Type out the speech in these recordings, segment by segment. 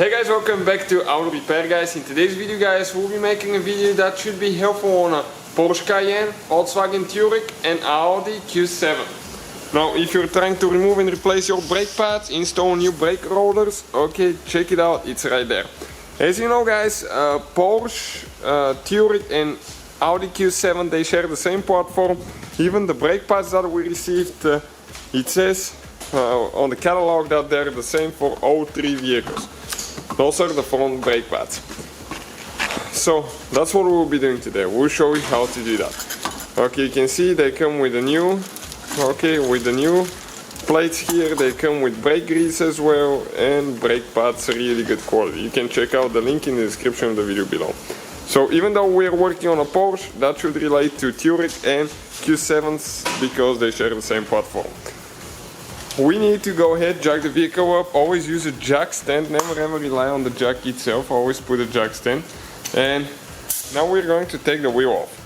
Hey guys, welcome back to Auto Repair guys. In today's video guys, we'll be making a video that should be helpful on a Porsche Cayenne, Volkswagen Touareg and Audi Q7. Now if you're trying to remove and replace your brake pads, install new brake rotors, okay, check it out, it's right there. As you know guys, Porsche, Touareg and Audi Q7, they share the same platform. Even the brake pads that we received, it says on the catalog that they're the same for all three vehicles. Those are the front brake pads. So that's what we'll be doing today. We'll show you how to do that. Okay, you can see they come with the new, plates here. They come with brake grease as well, and brake pads, really good quality. You can check out the link in the description of the video below. So even though we're working on a Porsche, that should relate to Touareg and Q7s because they share the same platform. We need to go ahead, jack the vehicle up, always use a jack stand, never ever rely on the jack itself, always put a jack stand. And now we're going to take the wheel off.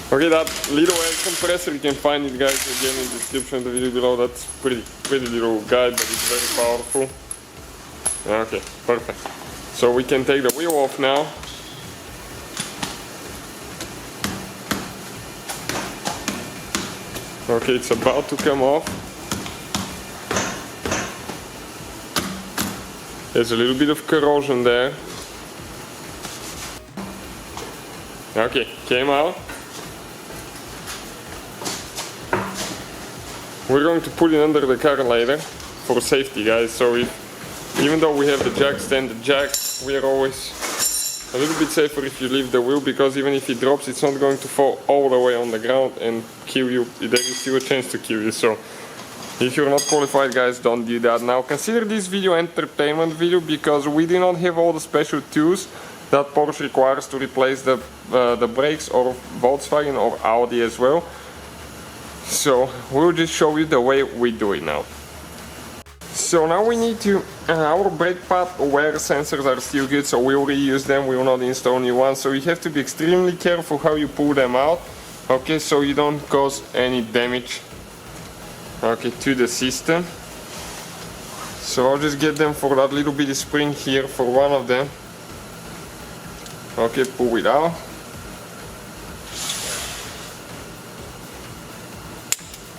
Okay, that little air compressor, you can find it guys again in the description of the video below. That's pretty little guy, but it's very powerful. Okay, perfect. So we can take the wheel off now. Okay, it's about to come off. There's a little bit of corrosion there. Okay, came out. We're going to put it under the car later for safety guys, so even though we have the jack stand, the jack, we are always a little bit safer if you leave the wheel, because even if it drops it's not going to fall all the way on the ground and kill you. There is still a chance to kill you, so if you're not qualified guys, don't do that. Now consider this video entertainment video because we do not have all the special tools that Porsche requires to replace the brakes, or Volkswagen or Audi as well. So we'll just show you the way we do it now. So now we need to, our brake pad wear sensors are still good, so we'll reuse them, we will not install new ones. So you have to be extremely careful how you pull them out, okay, so you don't cause any damage, okay, to the system. So I'll just get them for that little bitty spring here for one of them. Okay, pull it out.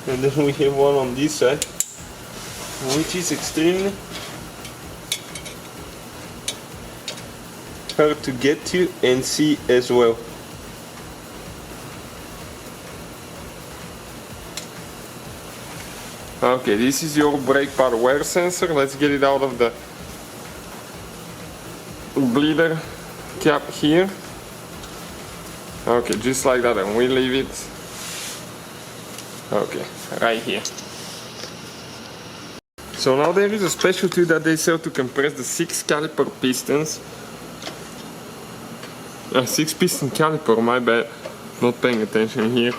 And then we have one on this side, which is extremely hard to get to and see as well. Okay, this is your brake pad wear sensor. Let's get it out of the bleeder cap here. Okay, just like that, and we leave it. Okay, right here. So now there is a special tool that they sell to compress the 6 caliper pistons. 6 piston caliper, my bad, not paying attention here.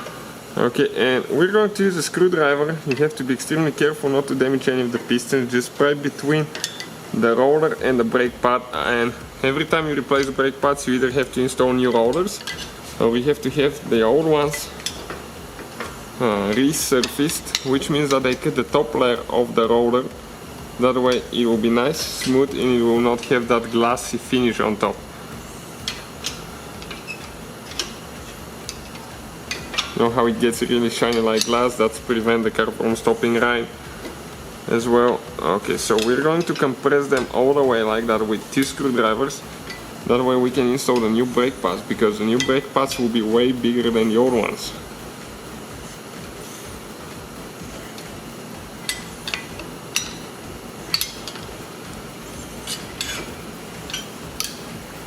Okay, and we're going to use a screwdriver. You have to be extremely careful not to damage any of the pistons. Just pry between the rotor and the brake pad, and every time you replace the brake pads you either have to install new rotors, or we have to have the old ones resurfaced, which means that they cut the top layer of the rotor. That way it will be nice, smooth, and it will not have that glassy finish on top. You know how it gets really shiny like glass? That's to prevent the car from stopping right as well. Okay, so we're going to compress them all the way like that with 2 screwdrivers. That way we can install the new brake pads, because the new brake pads will be way bigger than the old ones.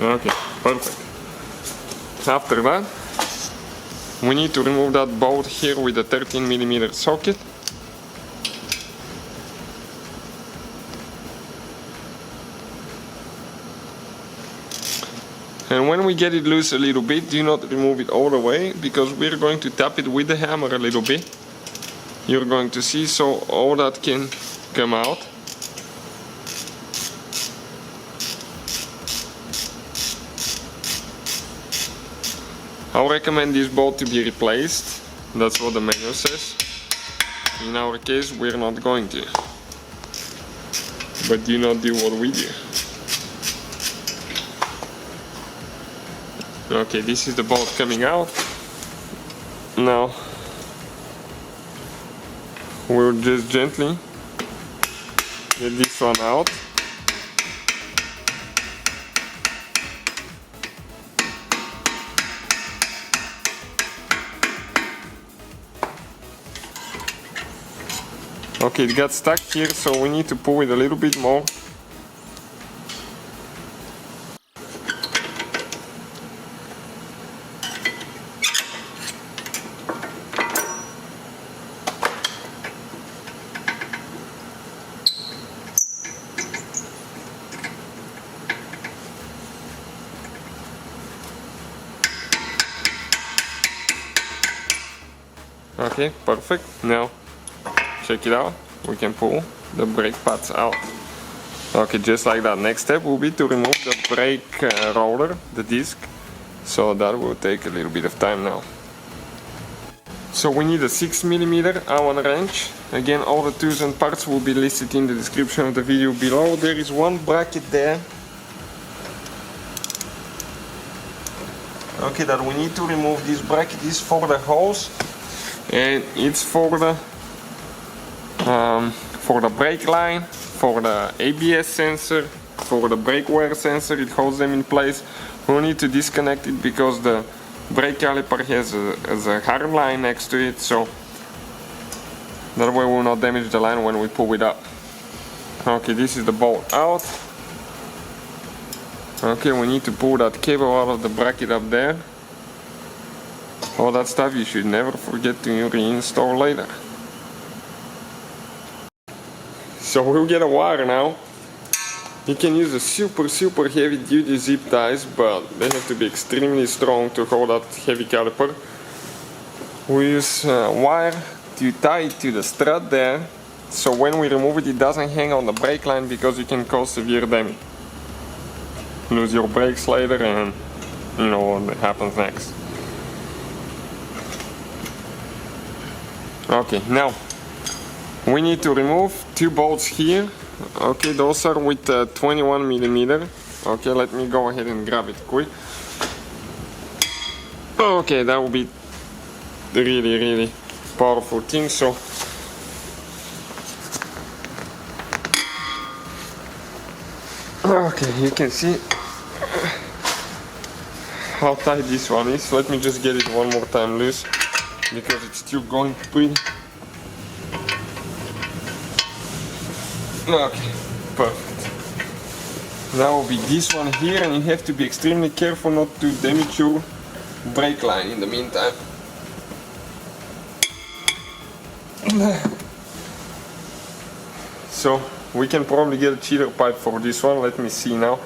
Okay, perfect. After that, we need to remove that bolt here with a 13mm socket. And when we get it loose a little bit, do not remove it all the way, because we're going to tap it with the hammer a little bit. You're going to see, so all that can come out. I'll recommend this bolt to be replaced. That's what the manual says. In our case, we're not going to. But do not do what we do. Okay, this is the bolt coming out. Now we'll just gently get this one out. Okay, it got stuck here, so we need to pull it a little bit more. Okay, perfect. Now check it out, we can pull the brake pads out. Okay, just like that. Next step will be to remove the brake rotor, the disc. So that will take a little bit of time now. So we need a 6mm Allen wrench. Again, all the tools and parts will be listed in the description of the video below. There is one bracket there. Okay, that we need to remove. This bracket is for the hose, and it's for the brake line, for the ABS sensor, for the brake wear sensor. It holds them in place. We'll need to disconnect it because the brake caliper has a hard line next to it, so that way we'll not damage the line when we pull it up. Okay, this is the bolt out. Okay, we need to pull that cable out of the bracket up there. All that stuff you should never forget to reinstall later. So we'll get a wire now. You can use a super heavy duty zip ties, but they have to be extremely strong to hold that heavy caliper. We use wire to tie it to the strut there, so when we remove it, it doesn't hang on the brake line, because you can cause severe damage. Lose your brakes later, and you know what happens next. Okay, now we need to remove two bolts here. Okay, those are with 21mm. Okay, let me go ahead and grab it quick. Okay, that will be really powerful thing. So okay, you can see how tight this one is. Let me just get it one more time loose, because it's still going pretty. Okay, perfect. Now will be this one here, and you have to be extremely careful not to damage your brake line in the meantime. So we can probably get a cheater pipe for this one. Let me see now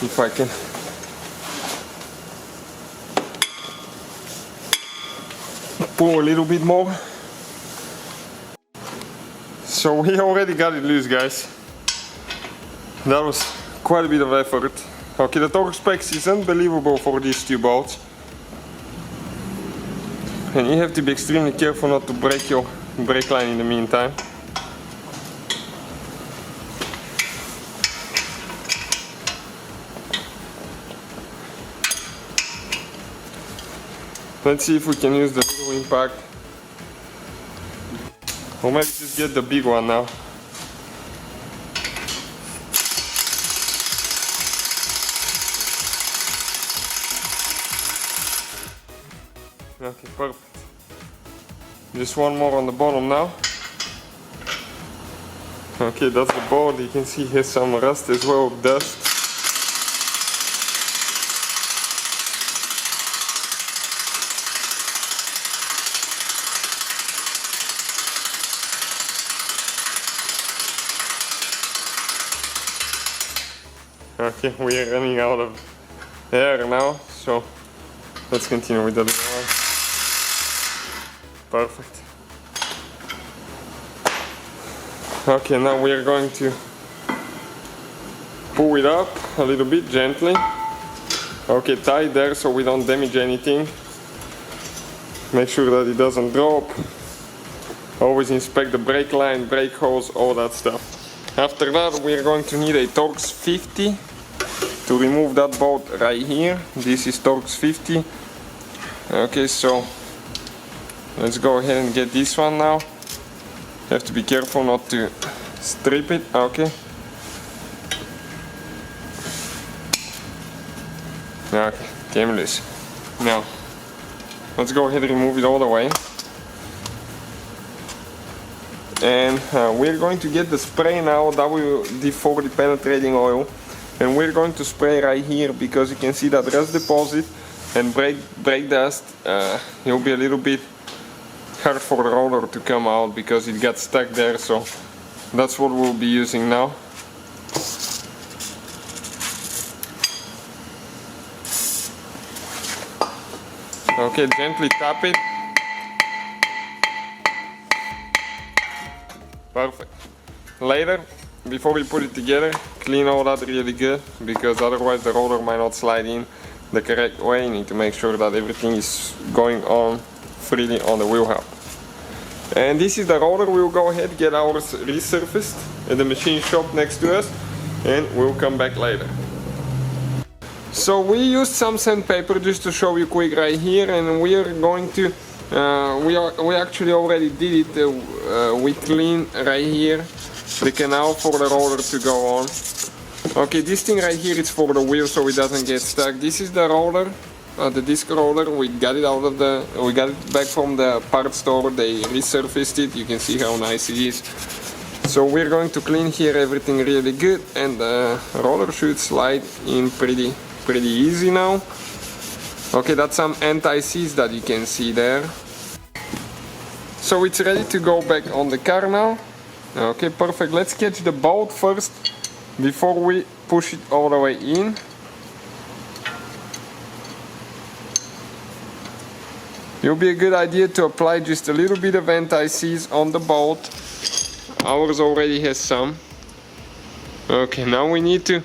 if I can. Pull a little bit more. So we already got it loose, guys. That was quite a bit of effort. Okay, the torque specs is unbelievable for these two bolts. And you have to be extremely careful not to break your brake line in the meantime. Let's see if we can use the little impact. Or maybe just get the big one now. Okay, perfect. Just one more on the bottom now. Okay, that's the board. You can see here's some rust as well, dust. Okay, we are running out of air now, so let's continue with the other one. Perfect. Okay, now we are going to pull it up a little bit gently. Okay, tight there so we don't damage anything. Make sure that it doesn't drop. Always inspect the brake line, brake hose, all that stuff. After that we are going to need a Torx 50 to remove that bolt right here. This is Torx 50. Okay, so let's go ahead and get this one now. You have to be careful not to strip it. Okay. Okay, came loose. Now, let's go ahead and remove it all the way. And we're going to get the spray now, WD-40 penetrating oil. And we're going to spray right here because you can see that rust deposit and brake dust. It'll be a little bit hard for the rotor to come out because it got stuck there. So that's what we'll be using now. Okay, gently tap it. Perfect. Later, before we put it together, clean all that really good because otherwise the rotor might not slide in the correct way. You need to make sure that everything is going on freely on the wheel hub. And this is the rotor. We'll go ahead get ours resurfaced at the machine shop next to us and we'll come back later. So we used some sandpaper just to show you quick right here, and we are going to we actually already did it. We clean right here the canal for the rotor to go on. Okay, this thing right here is for the wheel so it doesn't get stuck. This is the rotor, the disc rotor. We got it back from the parts store. They resurfaced it. You can see how nice it is. So we're going to clean here everything really good, and the rotor should slide in pretty easy now. Okay, that's some anti-seize that you can see there. So it's ready to go back on the car now. Okay, perfect. Let's catch the bolt first before we push it all the way in. It'll be a good idea to apply just a little bit of anti-seize on the bolt. Ours already has some. Okay, now we need to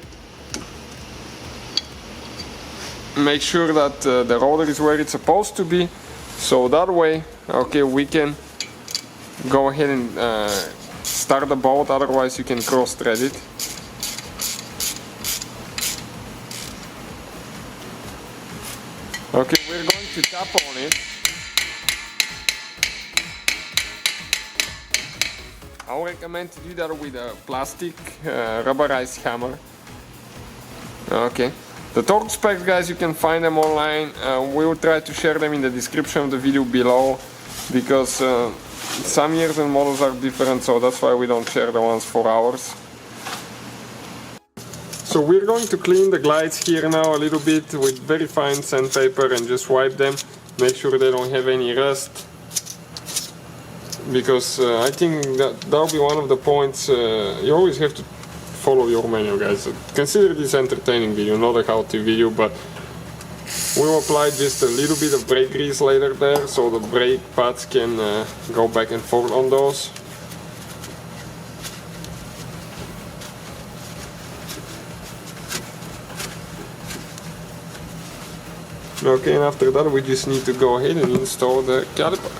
make sure that the rotor is where it's supposed to be, so that way, okay, we can go ahead and start the bolt. Otherwise you can cross thread it. Okay, we're going to tap on it. I recommend to do that with a plastic rubberized hammer. Okay. The torque specs, guys, you can find them online. We will try to share them in the description of the video below because some years and models are different, so that's why we don't share the ones for ours. So we're going to clean the glides here now a little bit with very fine sandpaper and just wipe them. Make sure they don't have any rust. Because I think that'll be one of the points. You always have to follow your manual, guys. Consider this entertaining video, not a how-to video, but we'll apply just a little bit of brake grease later there so the brake pads can go back and forth on those. Okay, and after that we just need to go ahead and install the caliper.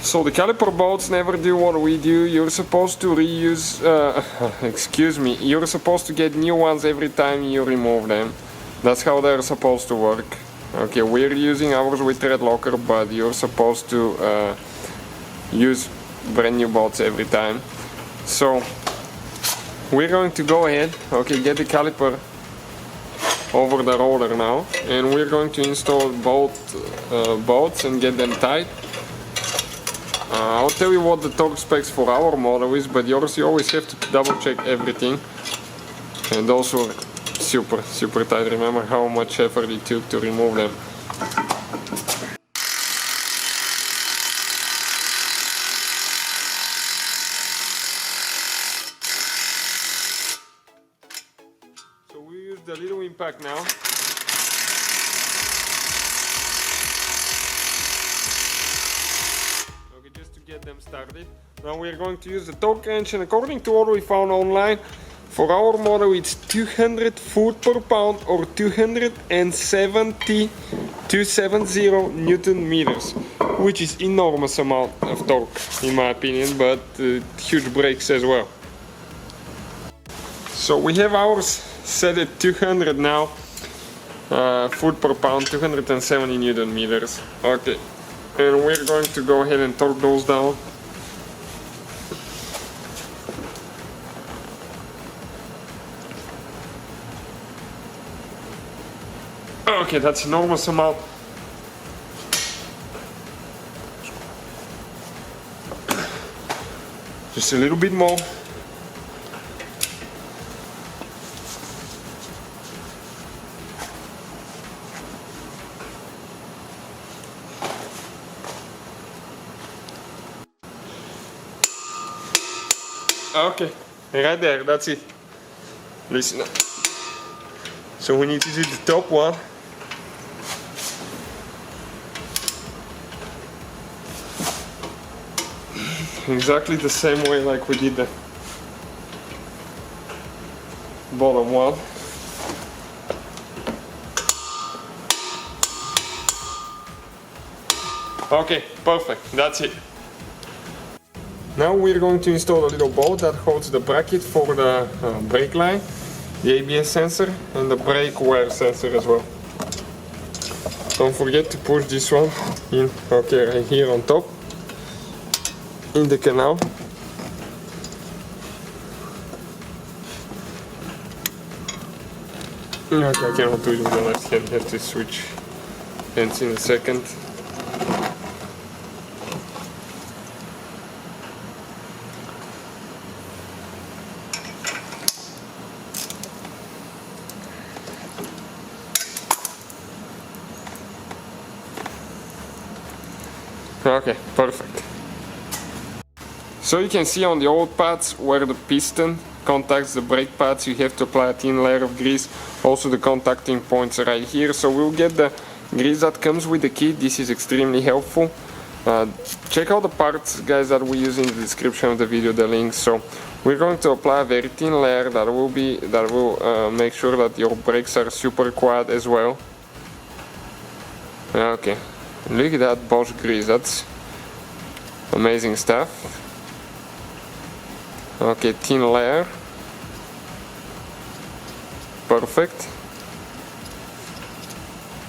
So the caliper bolts never do what we do. You're supposed to reuse, you're supposed to get new ones every time you remove them. That's how they're supposed to work. Okay, we're using ours with thread locker, but you're supposed to use brand new bolts every time. So we're going to go ahead, okay, get the caliper over the rotor now, and we're going to install both bolts and get them tight. I'll tell you what the torque specs for our model is, but yours you always have to double check everything. And those were super tight. Remember how much effort it took to remove them. the little impact now. Okay, just to get them started. Now we're going to use the torque wrench, and according to what we found online, for our model it's 200 foot-per-pound or 270 Newton meters, which is enormous amount of torque in my opinion, but huge brakes as well. So we have ours set at 200 now, foot-per-pound, 270 Newton meters. Okay, and we're going to go ahead and torque those down. Okay, that's enormous amount. Just a little bit more. Okay, right there, that's it. Listen up. So we need to do the top one. Exactly the same way like we did the bottom one. Okay, perfect, that's it. Now we're going to install a little bolt that holds the bracket for the brake line, the ABS sensor and the brake wear sensor as well. Don't forget to push this one in, okay, right here on top, in the canal. Okay, I cannot do it with the left hand, I have to switch hands in a second. Okay, perfect. So you can see on the old pads where the piston contacts the brake pads, you have to apply a thin layer of grease. Also the contacting points right here. So we'll get the grease that comes with the kit. This is extremely helpful. Check out the parts, guys, that we use in the description of the video, the links. So we're going to apply a very thin layer that will make sure that your brakes are super quiet as well. Okay, look at that Bosch grease, that's amazing stuff. Okay, thin layer. Perfect.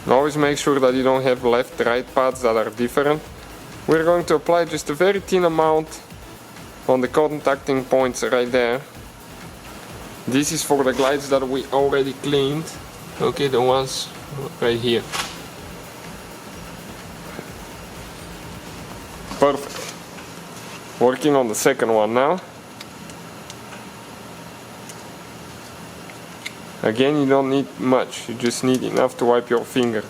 Always make sure that you don't have left-right pads that are different. We're going to apply just a very thin amount on the contacting points right there. This is for the glides that we already cleaned. Okay, the ones right here. Perfect. Working on the second one now. Again, you don't need much, you just need enough to wipe your finger.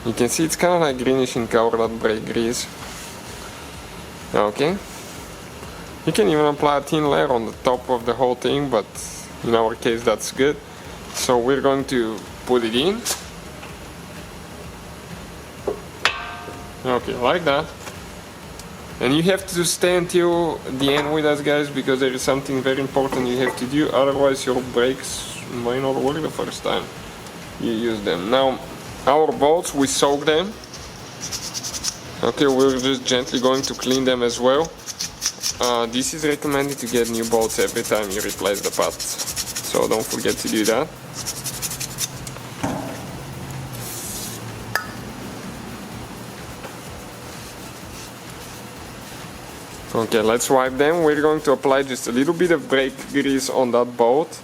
You can see it's kind of like greenish in color, that brake grease. Okay. You can even apply a thin layer on the top of the whole thing, but in our case that's good. So we're going to put it in. Okay, like that. And you have to stay until the end with us, guys, because there is something very important you have to do, otherwise your brakes might not work the first time you use them. Now, our bolts, we soak them. Okay, we're just gently going to clean them as well. This is recommended to get new bolts every time you replace the pads, so don't forget to do that. Okay, let's wipe them. We're going to apply just a little bit of brake grease on that bolt.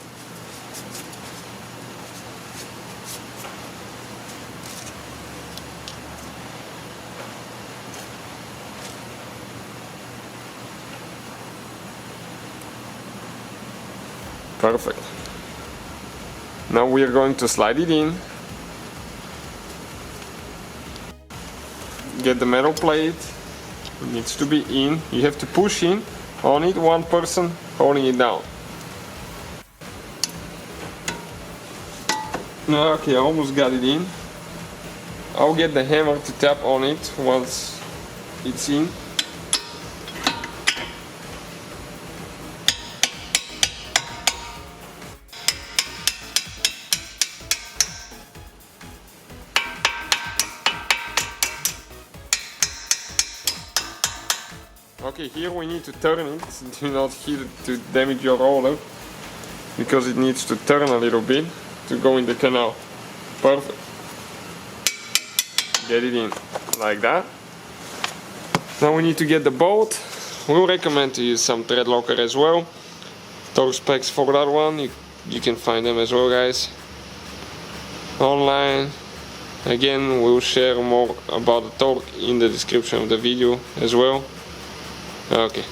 Perfect. Now we are going to slide it in. Get the metal plate. It needs to be in. You have to push in on it, one person holding it down. Okay, I almost got it in. I'll get the hammer to tap on it once it's in. Okay, here we need to turn it. Do not hit it to damage your roller, because it needs to turn a little bit to go in the canal. Perfect. Get it in like that. Now we need to get the bolt. We'll recommend to use some thread locker as well. Torque specs for that one, you can find them as well, guys, online. Again, we'll share more about the torque in the description of the video as well. Okay.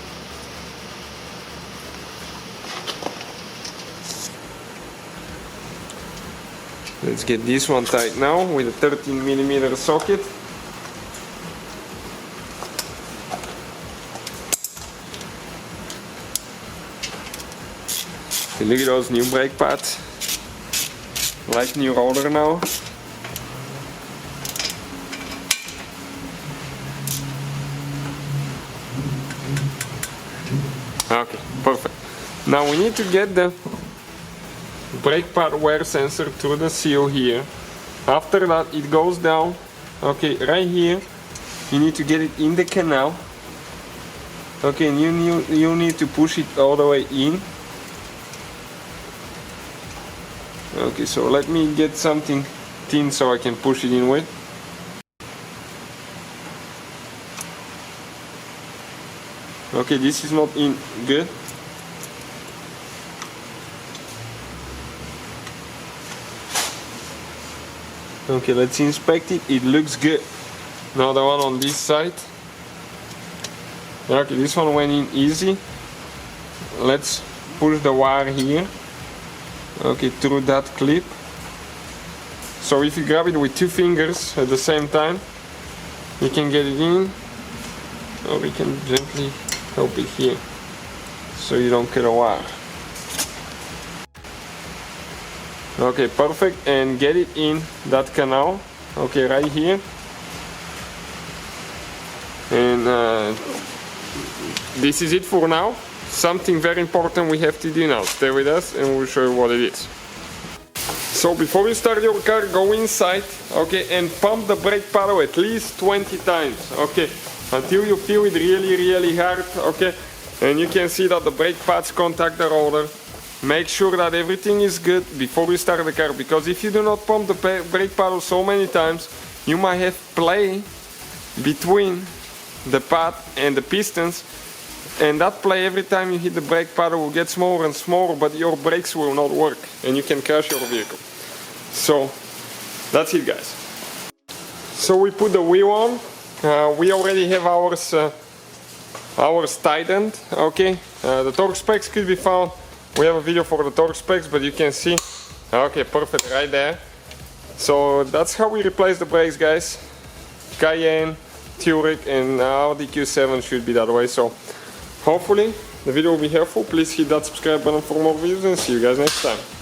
Let's get this one tight now with a 13mm socket. Look at those new brake pads. Like new rotor now. Okay, perfect. Now we need to get the brake pad wear sensor through the seal here. After that it goes down. Okay, right here you need to get it in the canal. Okay, and you need to push it all the way in. Okay, so let me get something thin so I can push it in with. Okay, this is not in good. Okay, let's inspect it. It looks good. Now the one on this side. Okay, this one went in easy. Let's push the wire here. Okay, through that clip. So if you grab it with two fingers at the same time, you can get it in, or we can gently help it here so you don't cut a wire. Okay, perfect, and get it in that canal. Okay, right here. And this is it for now. Something very important we have to do now. Stay with us and we'll show you what it is. So before you start your car, go inside, okay, and pump the brake pedal at least 20 times, okay, until you feel it really hard, okay, and you can see that the brake pads contact the rotor. Make sure that everything is good before you start the car, because if you do not pump the brake pedal so many times, you might have play between the pad and the pistons, and that play every time you hit the brake pedal will get smaller and smaller, but your brakes will not work and you can crash your vehicle. So that's it, guys. So we put the wheel on. We already have ours tightened, okay. The torque specs could be found. We have a video for the torque specs, but you can see, okay, perfect right there. So that's how we replace the brakes, guys. Cayenne, Touareg and Audi Q7 should be that way. So hopefully the video will be helpful. Please hit that subscribe button for more videos and see you guys next time.